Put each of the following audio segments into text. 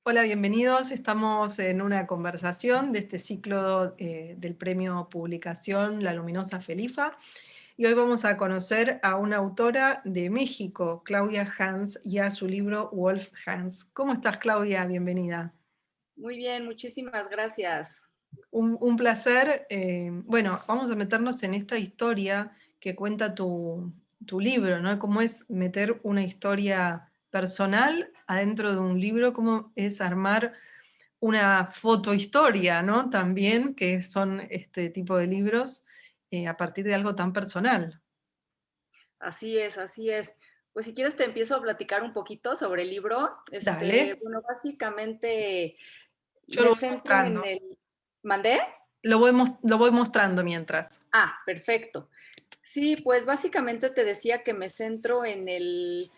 Hola, bienvenidos. Estamos en una conversación de este ciclo del premio Publicación La Luminosa Felifa y hoy vamos a conocer a una autora de México, Claudia Hans, y a su libro Wolf Hans. ¿Cómo estás, Claudia? Bienvenida. Muy bien, muchísimas gracias. Un placer. Bueno, vamos a meternos en esta historia que cuenta tu libro, ¿no? Cómo es meter una historia personal adentro de un libro, cómo es armar una fotohistoria, ¿no? También, que son este tipo de libros, a partir de algo tan personal. Así es, así es. Pues si quieres te empiezo a platicar un poquito sobre el libro. Dale, Bueno, básicamente yo lo me voy centro en mostrando. el. ¿Mandé? Lo voy mostrando mientras. Ah, perfecto. Sí, pues básicamente te decía que me centro en el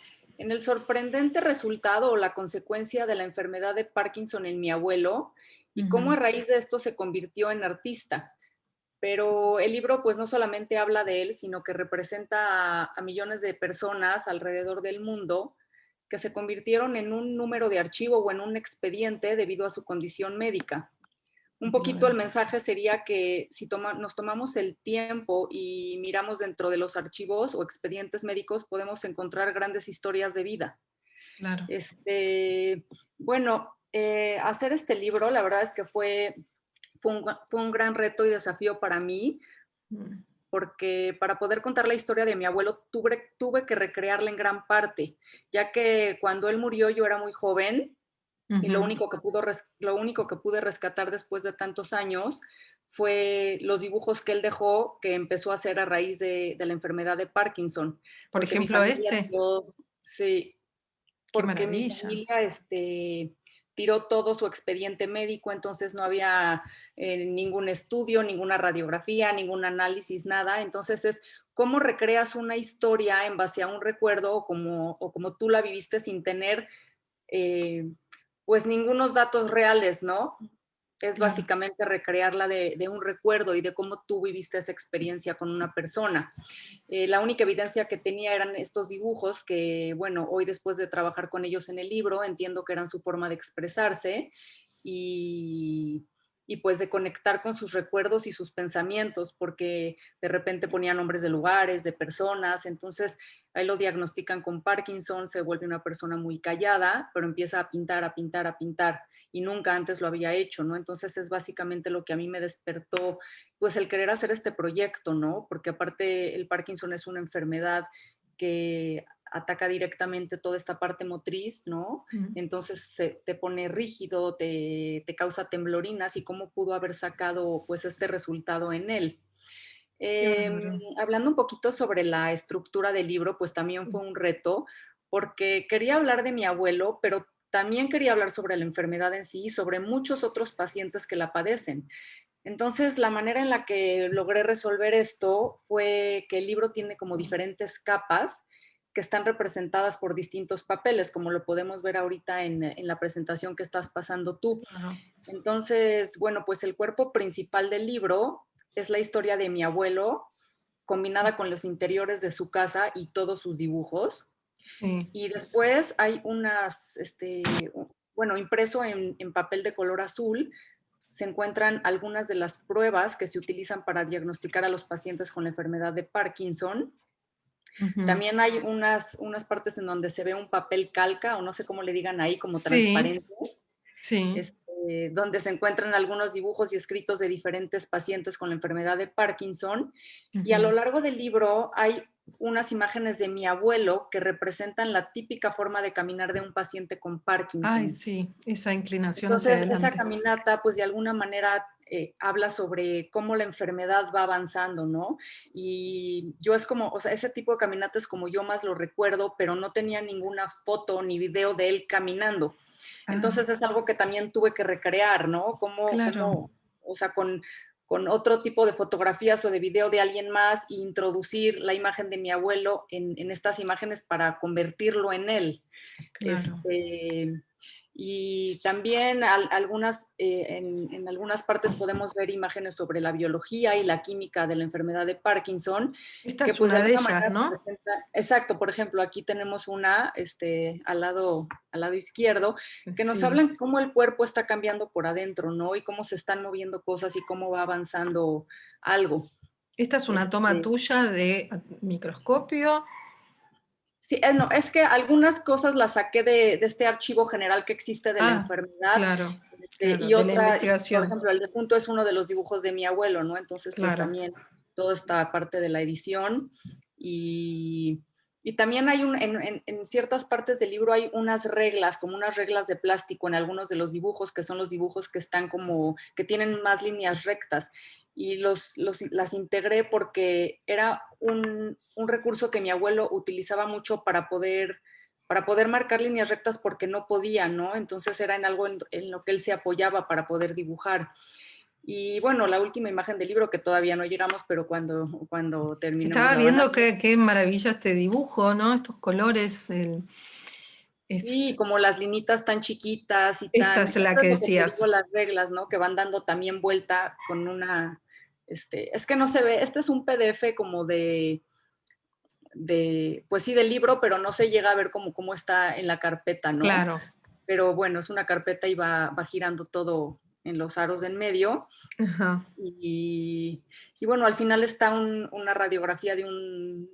sorprendente resultado o la consecuencia de la enfermedad de Parkinson en mi abuelo y cómo a Ujú. raíz de esto se convirtió en artista. Pero el libro pues no solamente habla de él, sino que representa a millones de personas alrededor del mundo que se convirtieron en un número de archivo o en un expediente debido a su condición médica. Un poquito el Claro, mensaje sería que si nos tomamos el tiempo y miramos dentro de los archivos o expedientes médicos, podemos encontrar grandes historias de vida. claro. Bueno, hacer este libro, la verdad es que fue un gran reto y desafío para mí, Mm. porque para poder contar la historia de mi abuelo tuve que recrearla en gran parte, ya que cuando él murió yo era muy joven y Ujú. lo único que pude rescatar después de tantos años fue los dibujos que él dejó, que empezó a hacer a raíz de la enfermedad de Parkinson, Por porque mi ejemplo, familia este. tiró, sí, Qué porque mi maravilla. familia tiró todo su expediente médico, entonces no había ningún estudio, ninguna radiografía, ningún análisis, nada. Entonces es cómo recreas una historia en base a un recuerdo o como tú la viviste sin tener eh, pues ningunos datos reales, ¿no? Es Claro. básicamente recrearla de un recuerdo y de cómo tú viviste esa experiencia con una persona. La única evidencia que tenía eran estos dibujos que, bueno, hoy después de trabajar con ellos en el libro, entiendo que eran su forma de expresarse y, y pues de conectar con sus recuerdos y sus pensamientos, porque de repente ponía nombres de lugares, de personas, entonces ahí lo diagnostican con Parkinson, se vuelve una persona muy callada, pero empieza a pintar, a pintar, a pintar, y nunca antes lo había hecho, ¿no? Entonces es básicamente lo que a mí me despertó pues el querer hacer este proyecto, ¿no? Porque aparte el Parkinson es una enfermedad que ataca directamente toda esta parte motriz, ¿no? Mm. Entonces te pone rígido, te causa temblorinas y cómo pudo haber sacado pues este resultado en él. Qué Eh, bárbaro. Hablando un poquito sobre la estructura del libro, pues también fue un reto porque quería hablar de mi abuelo, pero también quería hablar sobre la enfermedad en sí y sobre muchos otros pacientes que la padecen. Entonces, la manera en la que logré resolver esto fue que el libro tiene como diferentes capas que están representadas por distintos papeles, como lo podemos ver ahorita en la presentación que estás pasando tú. Claro. Entonces, bueno, pues el cuerpo principal del libro es la historia de mi abuelo, combinada con los interiores de su casa y todos sus dibujos. Sí. Y después hay bueno, impreso en papel de color azul, se encuentran algunas de las pruebas que se utilizan para diagnosticar a los pacientes con la enfermedad de Parkinson. Ujú. También hay unas partes en donde se ve un papel calca, o no sé cómo le digan ahí, como Sí, transparente, sí. donde se encuentran algunos dibujos y escritos de diferentes pacientes con la enfermedad de Parkinson. Y a lo Ujú. largo del libro hay unas imágenes de mi abuelo que representan la típica forma de caminar de un paciente con Ay, Parkinson. sí, esa inclinación hacia Entonces, esa adelante. caminata, pues de alguna manera habla sobre cómo la enfermedad va avanzando, ¿no? Y yo es como, o sea, ese tipo de caminata es como yo más lo recuerdo, pero no tenía ninguna foto ni video de él caminando. Ah, Entonces es algo que también tuve que recrear, ¿no? claro. O sea, con otro tipo de fotografías o de video de alguien más e introducir la imagen de mi abuelo en estas imágenes para convertirlo en él. Claro. Este, Y también en algunas partes podemos ver imágenes sobre la biología y la química de la enfermedad de Parkinson, Esta que es pues de una de alguna ellas, manera ¿no? representan, exacto, por ejemplo, aquí tenemos una al lado izquierdo, que nos Sí. hablan cómo el cuerpo está cambiando por adentro, ¿no? Y cómo se están moviendo cosas y cómo va avanzando algo. Esta es una toma Este, tuya de microscopio. Sí, no, es que algunas cosas las saqué de este archivo general que existe de la Ah, enfermedad, claro, y claro, de la otra, por investigación. ejemplo, el de punto es uno de los dibujos de mi abuelo, ¿no? Entonces, pues Claro. también toda esta parte de la edición y, y también hay en ciertas partes del libro hay unas reglas, como unas reglas de plástico en algunos de los dibujos, que son los dibujos que están como, que tienen más líneas rectas y las integré porque era un recurso que mi abuelo utilizaba mucho para poder marcar líneas rectas porque no podía, ¿no? Entonces era en algo en lo que él se apoyaba para poder dibujar. Y bueno, la última imagen del libro, que todavía no llegamos, pero cuando terminemos Estaba la van a viendo ver. qué maravilla este dibujo, ¿no? Estos colores. Es, Sí, como las linitas tan chiquitas y esta tan, es la esto que es lo que te digo, decías. las reglas, ¿no? Que van dando también vuelta con es que no se ve, este es un PDF como pues sí, del libro, pero no se llega a ver cómo está en la carpeta, ¿no? Claro. Pero bueno, es una carpeta y va girando todo en los aros de en medio. Ajá. Y, y bueno, al final está una radiografía de un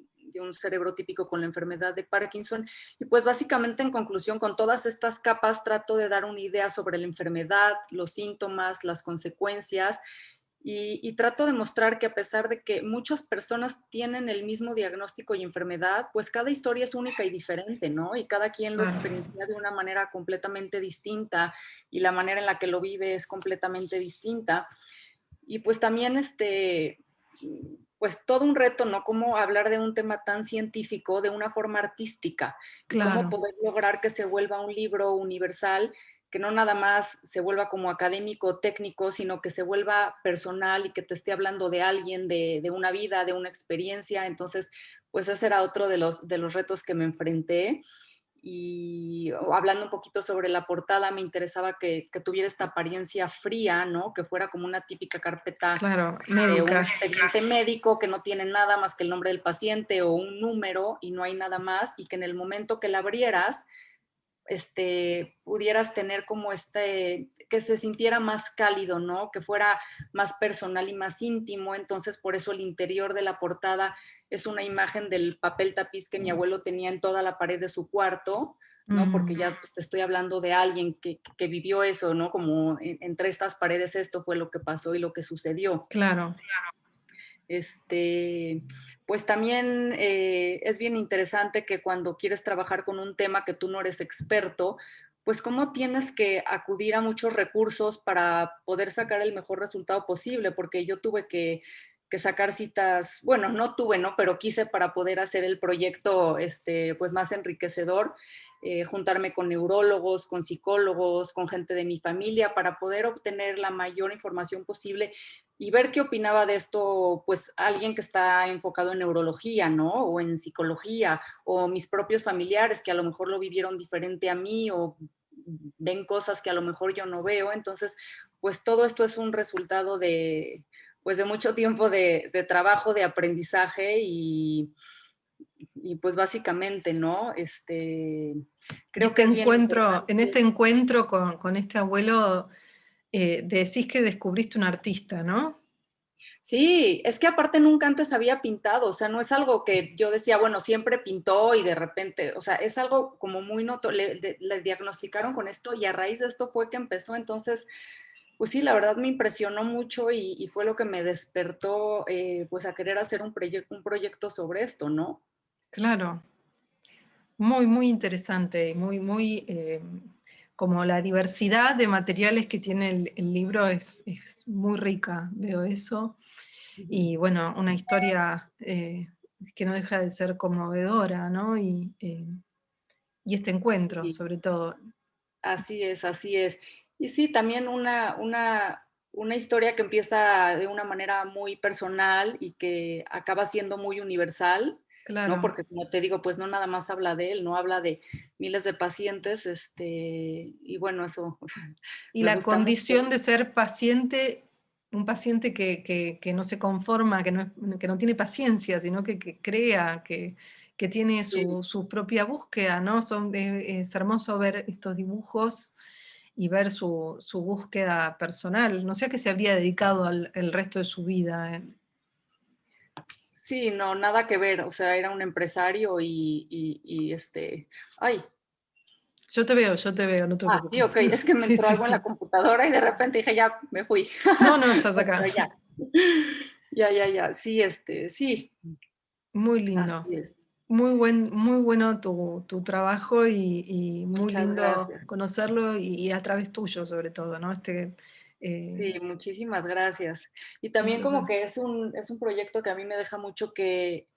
cerebro típico con la enfermedad de Parkinson. Y pues básicamente en conclusión, con todas estas capas trato de dar una idea sobre la enfermedad, los síntomas, las consecuencias y trato de mostrar que a pesar de que muchas personas tienen el mismo diagnóstico y enfermedad, pues cada historia es única y diferente, ¿no? Y cada quien lo Claro. experiencia de una manera completamente distinta y la manera en la que lo vive es completamente distinta. Y pues también pues todo un reto, ¿no? Cómo hablar de un tema tan científico de una forma artística y cómo Claro. poder lograr que se vuelva un libro universal, que no nada más se vuelva como académico, técnico, sino que se vuelva personal y que te esté hablando de alguien, de una vida, de una experiencia. Entonces, pues ese era otro de los retos que me enfrenté. Y hablando un poquito sobre la portada, me interesaba que tuviera esta apariencia fría, ¿no? Que fuera como una típica carpeta, Claro. un Médica. expediente médico que no tiene nada más que el nombre del paciente o un número y no hay nada más, y que en el momento que la abrieras, pudieras tener como que se sintiera más cálido, ¿no? Que fuera más personal y más íntimo. Entonces, por eso el interior de la portada es una imagen del papel tapiz que mi abuelo tenía en toda la pared de su cuarto, ¿no? Mm, Porque ya pues, te estoy hablando de alguien que vivió eso, ¿no? Como entre estas paredes esto fue lo que pasó y lo que sucedió. claro. Este, pues también es bien interesante que cuando quieres trabajar con un tema que tú no eres experto, pues cómo tienes que acudir a muchos recursos para poder sacar el mejor resultado posible, porque yo tuve que sacar citas, bueno, no tuve, ¿no? Pero quise para poder hacer el proyecto, pues más enriquecedor, juntarme con neurólogos, con psicólogos, con gente de mi familia, para poder obtener la mayor información posible y ver qué opinaba de esto, pues alguien que está enfocado en neurología, ¿no? O en psicología, o mis propios familiares que a lo mejor lo vivieron diferente a mí o ven cosas que a lo mejor yo no veo. Entonces, pues todo esto es un resultado pues de mucho tiempo de trabajo, de aprendizaje y pues básicamente, ¿no? Y Creo que es bien en importante. este encuentro con este abuelo, decís que descubriste un artista, ¿no? Sí, es que aparte nunca antes había pintado, o sea, no es algo que yo decía, bueno, siempre pintó y de repente, o sea, es algo como muy notorio, le diagnosticaron con esto y a raíz de esto fue que empezó, entonces, pues sí, la verdad me impresionó mucho y fue lo que me despertó, pues a querer hacer un proyecto sobre esto, ¿no? Claro. Muy, muy interesante y muy, muy, como la diversidad de materiales que tiene el libro es muy rica, veo eso. Ujú. Y bueno, una historia que no deja de ser conmovedora, ¿no? Y este encuentro, Sí. sobre todo. Así es, así es. Y sí, también una historia que empieza de una manera muy personal y que acaba siendo muy universal, ¿no? claro. Porque como te digo, pues no nada más habla de él, no habla de miles de pacientes, y bueno, eso Y me la gusta mucho. condición de ser paciente, un paciente que no se conforma, que no tiene paciencia, sino que crea, que tiene Sí. su propia búsqueda, ¿no? Es hermoso ver estos dibujos y ver su búsqueda personal. No sé a qué se habría dedicado el resto de su vida. Sí, no, nada que ver, o sea, era un empresario ay, Yo te veo, no te sí, preocupes. okey, es que me Sí, entró sí, algo en la sí. computadora y de repente dije: "Ya, me fui". No, no, estás No, acá. pero ya. Ya, ya, ya. Sí, sí, Muy lindo. así es. Muy bueno tu trabajo y muy Muchas lindo gracias. conocerlo y a través tuyo, sobre todo, ¿no? Eh, Sí, muchísimas gracias. Y un también como placer. que es un proyecto que a mí me deja mucho que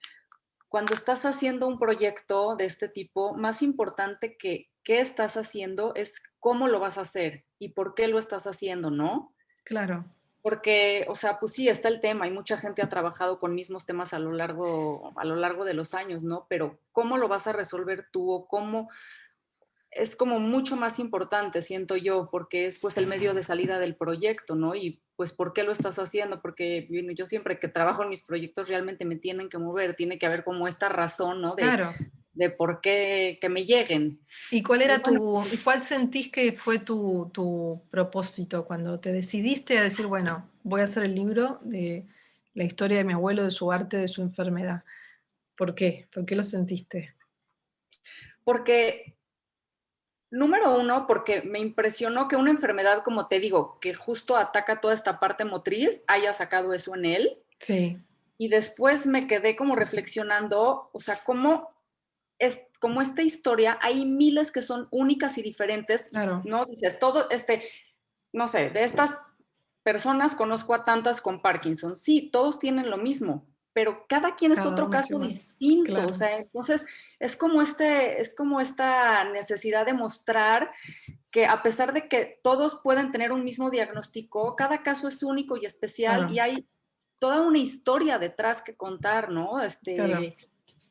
cuando estás haciendo un proyecto de este tipo, más importante que qué estás haciendo es cómo lo vas a hacer y por qué lo estás haciendo, ¿no? Claro, Porque, o sea, pues sí, está el tema y mucha gente ha trabajado con mismos temas a lo largo de los años, ¿no? Pero ¿cómo lo vas a resolver tú o cómo es como mucho más importante, siento yo, porque es pues el medio de salida del proyecto, ¿no? Y pues ¿por qué lo estás haciendo? Porque bueno, yo siempre que trabajo en mis proyectos realmente me tienen que mover, tiene que haber como esta razón, ¿no? claro. De por qué que me lleguen. ¿Y cuál Y era bueno, y cuál sentís que fue tu propósito cuando te decidiste a decir, bueno, voy a hacer el libro de la historia de mi abuelo, de su arte, de su enfermedad? ¿Por qué? ¿Por qué lo sentiste? porque número uno, porque me impresionó que una enfermedad, como te digo, que justo ataca toda esta parte motriz, haya sacado eso en él. Sí, Y después me quedé como reflexionando, o sea, cómo es como esta historia, hay miles que son únicas y diferentes, y claro, no dices, todo, no sé, de estas personas conozco a tantas con Parkinson. Sí, todos tienen lo mismo, pero cada quien es cada otro uno es caso igual. distinto. O Claro, sea, entonces es como esta necesidad de mostrar que a pesar de que todos pueden tener un mismo diagnóstico, cada caso es único y especial y claro, hay toda una historia detrás que contar, ¿no? claro.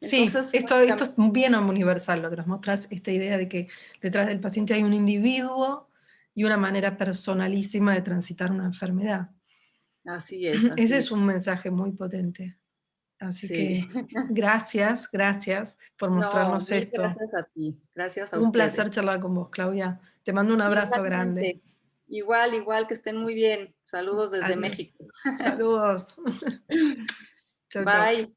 Sí, Entonces, esto es bien universal, lo que nos mostrás, esta idea de que detrás del paciente hay un individuo y una manera personalísima de transitar una enfermedad. así es, Ese así es es. un mensaje muy potente. Así Sí. que gracias, gracias por No, mostrarnos mil esto. gracias a ti. Gracias a Un ustedes. placer charlar con vos, Claudia. Te mando un abrazo grande. Igualmente. Igual, igual, que estén muy bien. Saludos desde Adiós. México. Saludos. Chau, chau. Bye.